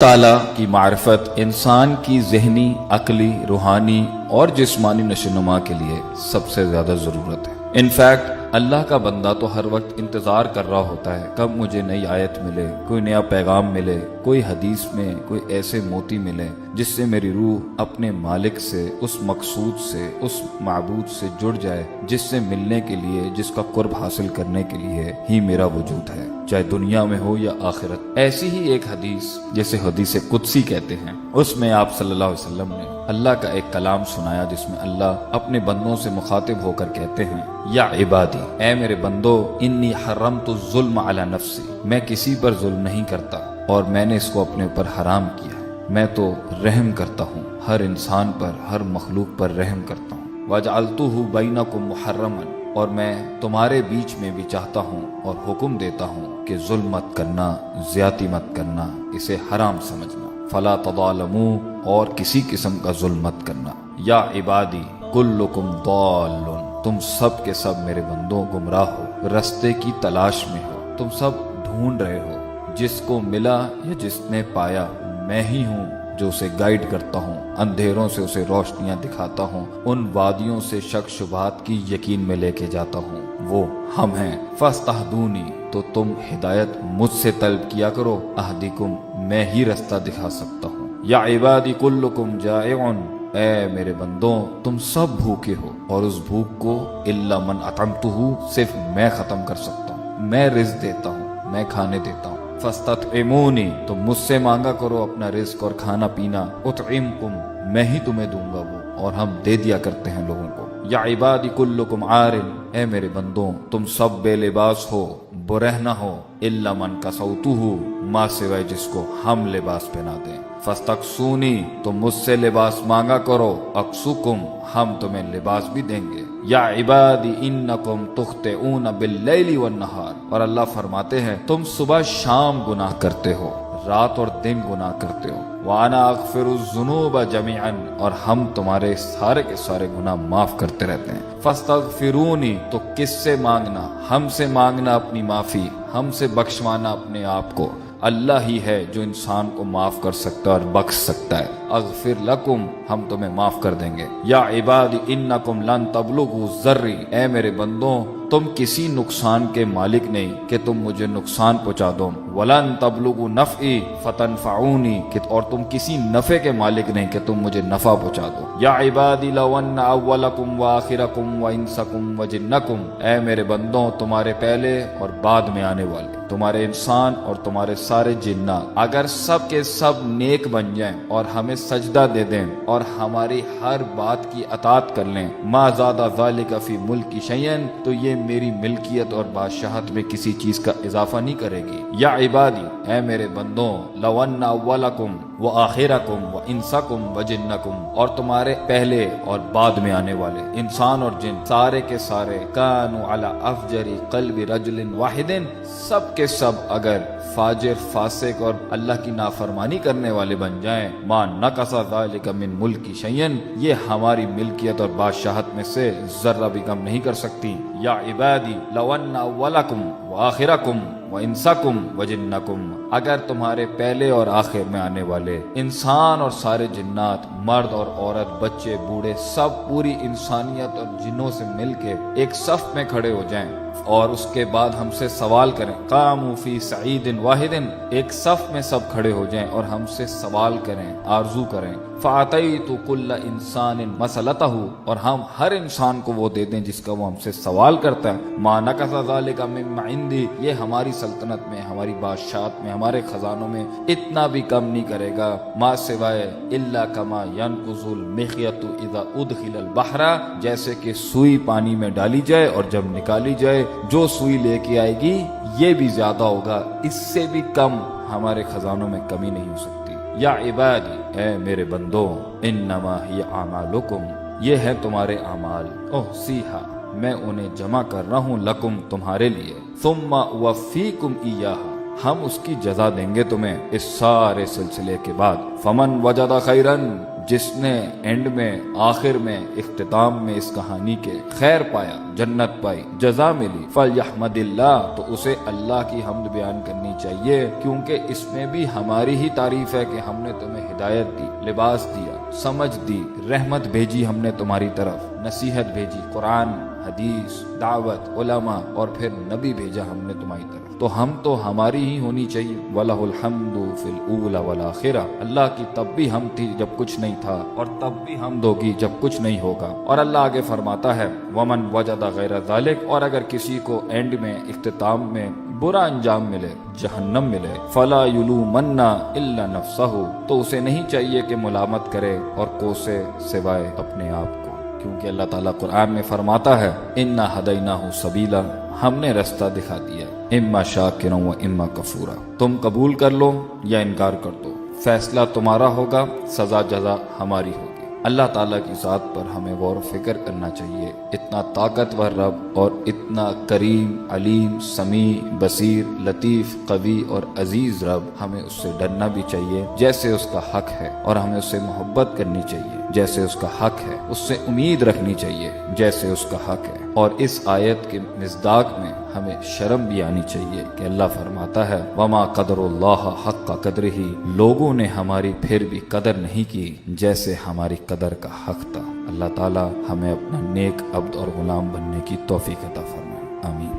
تعالیٰ کی معرفت انسان کی ذہنی، عقلی، روحانی اور جسمانی نشوونما کے لیے سب سے زیادہ ضرورت ہے۔ انفیکٹ اللہ کا بندہ تو ہر وقت انتظار کر رہا ہوتا ہے کب مجھے نئی آیت ملے، کوئی نیا پیغام ملے، کوئی حدیث میں کوئی ایسے موتی ملے جس سے میری روح اپنے مالک سے، اس مقصود سے، اس معبود سے جڑ جائے جس سے ملنے کے لیے، جس کا قرب حاصل کرنے کے لیے ہی میرا وجود ہے، چاہے دنیا میں ہو یا آخرت۔ ایسی ہی ایک حدیث جسے حدیث قدسی کہتے ہیں، اس میں آپ صلی اللہ علیہ وسلم نے اللہ کا ایک کلام سنایا جس میں اللہ اپنے بندوں سے مخاطب ہو کر کہتے ہیں، یا عبادی، اے میرے بندو، انی حرمت الظلم علی نفسی، میں کسی پر ظلم نہیں کرتا اور میں نے اس کو اپنے اوپر حرام کیا ہے، میں تو رحم کرتا ہوں، ہر انسان پر، ہر مخلوق پر رحم کرتا ہوں، وجعلتہ بینکم محرما، اور میں تمہارے بیچ میں بھی چاہتا ہوں اور حکم دیتا ہوں کہ ظلم مت کرنا، زیادتی مت کرنا، اسے حرام سمجھنا، فلا تظالموا، اور کسی قسم کا ظلم مت کرنا، یا عبادی کلکم ضال، تم سب کے سب میرے بندوں گمراہ ہو، رستے کی تلاش میں ہو، تم سب ڈھونڈ رہے ہو، جس کو ملا یا جس نے پایا میں ہی ہوں جو اسے گائیڈ کرتا ہوں، اندھیروں سے اسے روشنیاں دکھاتا ہوں، ان وادیوں سے شک شبہات کی یقین میں لے کے جاتا ہوں، وہ ہم ہیں، فاستہدونی، تو تم ہدایت مجھ سے طلب کیا کرو، اہدیکم، میں ہی رستہ دکھا سکتا ہوں، یا عبادی کلکم جائع، اے میرے بندوں تم سب بھوکے ہو، اور اس بھوک کو الا من اطعمتہ، صرف میں ختم کر سکتا ہوں، میں رزق دیتا ہوں، میں کھانے دیتا ہوں، فاستطعمونی، تو مجھ سے مانگا کرو اپنا رزق اور کھانا پینا، اطعمکم، میں ہی تمہیں دوں گا وہ، اور ہم دے دیا کرتے ہیں لوگوں کو، یا عبادی کلکم عار، اے میرے بندوں تم سب بے لباس ہو، برہنہ ہو، الا من کسوتہ، ماں سوائے جس کو ہم لباس پہنا دیں، فاستقسونی، تو مجھ سے لباس مانگا کرو، اقسکم، ہم تمہیں لباس بھی دیں گے، یا عبادی انکم تخطئون باللیل والنہار، اور اللہ فرماتے ہیں تم صبح شام گناہ کرتے ہو، رات اور دن گناہ کرتے ہو، وانا اغفر الذنوب جميعا، اور ہم تمہارے سارے کے سارے گناہ معاف کرتے رہتے ہیں، فاستغفرونی، تو کس سے مانگنا، ہم سے مانگنا اپنی معافی، ہم سے بخشوانا اپنے آپ کو، اللہ ہی ہے جو انسان کو معاف کر سکتا ہے اور بخش سکتا ہے، اغفر لکم، ہم تمہیں معاف کر دیں گے، یا عبادی انکم لن تبلغوا ضری، اے میرے بندوں تم کسی نقصان کے مالک نہیں کہ تم مجھے نقصان پہنچا دو، ولن تبلغوا نفعی فتنفعونی، اور تم کسی نفع کے مالک نہیں کہ تم مجھے نفع پہنچا دو، یا عبادی لو ان اولکم وآخرکم وانسکم وجنکم، اے میرے بندوں تمہارے پہلے اور بعد میں آنے والے، تمہارے انسان اور تمہارے سارے جنات، اگر سب کے سب نیک بن جائیں اور ہمیں سجدہ دے دیں اور ہماری ہر بات کی اطاعت کر لیں، ما زاد ذالک فی ملکی شیئا، تو یہ میری ملکیت اور بادشاہت میں کسی چیز کا اضافہ نہیں کرے گی، یا عبادی، اے میرے بندوں لو ان اولکم وآخرکم وانسکم وجنکم، اور تمہارے پہلے اور بعد میں آنے والے انسان اور جن سارے کے سارے، کانوا علی افجر قلب رجل واحد، سب کے سب اگر فاجر، فاسق اور اللہ کی نافرمانی کرنے والے بن جائیں، ما نقص ذلک من ملکی شیئا، یہ ہماری ملکیت اور بادشاہت میں سے ذرہ بھی کم نہیں کر سکتی، یا عبادی لو ان اولکم وآخرکم وانسکم وجنکم، اگر تمہارے پہلے اور آخر میں آنے والے انسان اور سارے جنات، مرد اور عورت، بچے بوڑھے، سب پوری انسانیت اور جنوں سے مل کے ایک صف میں کھڑے ہو جائیں اور اس کے بعد ہم سے سوال کریں، قاموا فی صعید واحد، ایک صف میں سب کھڑے ہو جائیں اور ہم سے سوال کریں، آرزو کریں، فَأَعْطَيْتُ كُلَّ إِنسَانٍ مَسَأَلَتَهُ، اور ہم ہر انسان کو وہ دے دیں جس کا وہ ہم سے سوال کرتا ہے، مَا نَقَصَ ذَلِكَ مِمَّا عِندِي، یہ ہماری سلطنت میں، ہماری بادشاہت میں، ہمارے خزانوں میں اتنا بھی کم نہیں کرے گا، ما سوائے إِلَّا كَمَا يَنْقُصُ الْمِخْيَطُ إِذَا أُدْخِلَ الْبَحْرَ، جیسے کہ سوئی پانی میں ڈالی جائے اور جب نکالی جائے جو سوئی لے کے آئے گی یہ بھی زیادہ ہوگا، اس سے بھی کم ہمارے خزانوں میں کمی نہیں ہو سکتی، یا عبادی، اے میرے بندوں انما ہی اعمالکم، یہ ہے تمہارے اعمال، احصیھا، میں انہیں جمع کر رہا ہوں، لکم، تمہارے لیے، ثم اوفیکم ایاھا، ہم اس کی جزا دیں گے تمہیں اس سارے سلسلے کے بعد، فمن وجد خیرن، جس نے اینڈ میں آخر میں اختتام میں اس کہانی کے خیر پایا، جنت پائی، جزا ملی، فلیحمد اللہ، تو اسے اللہ کی حمد بیان کرنی چاہیے، کیونکہ اس میں بھی ہماری ہی تعریف ہے کہ ہم نے تمہیں ہدایت دی، لباس دیا، سمجھ دی، رحمت بھیجی ہم نے تمہاری طرف، نصیحت بھیجی، قرآن، حدیث، دعوت، علماء، اور پھر نبی بھیجا ہم نے تمہاری طرف، تو ہم تو ہماری ہی ہونی چاہیے۔ وَلَهُ الْحَمْدُ فِي الْأُولَى وَالْآخِرَةِ، اللہ کی تب بھی ہم تھی جب کچھ نہیں تھا، اور تب بھی حمد ہوگی جب کچھ نہیں ہوگا۔ اور اللہ آگے فرماتا ہے وَمَنْ وَجَدَ غَيْرَ ذَلِكَ، اور اگر کسی کو اینڈ میں، اختتام میں برا انجام ملے، جہنم ملے، فَلَا يُلُومَنَّ إِلَّا نَفْسَهُ، تو اسے نہیں چاہیے کہ ملامت کرے اور کوسے سوائے اپنے آپ کو، کیونکہ اللہ تعالیٰ قرآن میں فرماتا ہے اِنَّا هَدَيْنَاهُ سَبِيلًا، ہم نے رستہ دکھا دیا، اما شاکرا و اما کفورا، تم قبول کر لو یا انکار کر دو، فیصلہ تمہارا ہوگا، سزا جزا ہماری ہوگی۔ اللہ تعالیٰ کی ذات پر ہمیں غور و فکر کرنا چاہیے، اتنا طاقتور رب اور اتنا کریم، علیم، سمیع، بصیر، لطیف، قوی اور عزیز رب، ہمیں اس سے ڈرنا بھی چاہیے جیسے اس کا حق ہے، اور ہمیں اس سے محبت کرنی چاہیے جیسے اس کا حق ہے، اس سے امید رکھنی چاہیے جیسے اس کا حق ہے۔ اور اس آیت کے مصداق میں ہمیں شرم بھی آنی چاہیے کہ اللہ فرماتا ہے وَمَا قَدْرُ اللَّهَ حَقَّ قَدْرِهِ، لوگوں نے ہماری پھر بھی قدر نہیں کی جیسے ہماری قدر کا حق تھا۔ اللہ تعالی ہمیں اپنا نیک عبد اور غلام بننے کی توفیق عطا فرمائے، آمین۔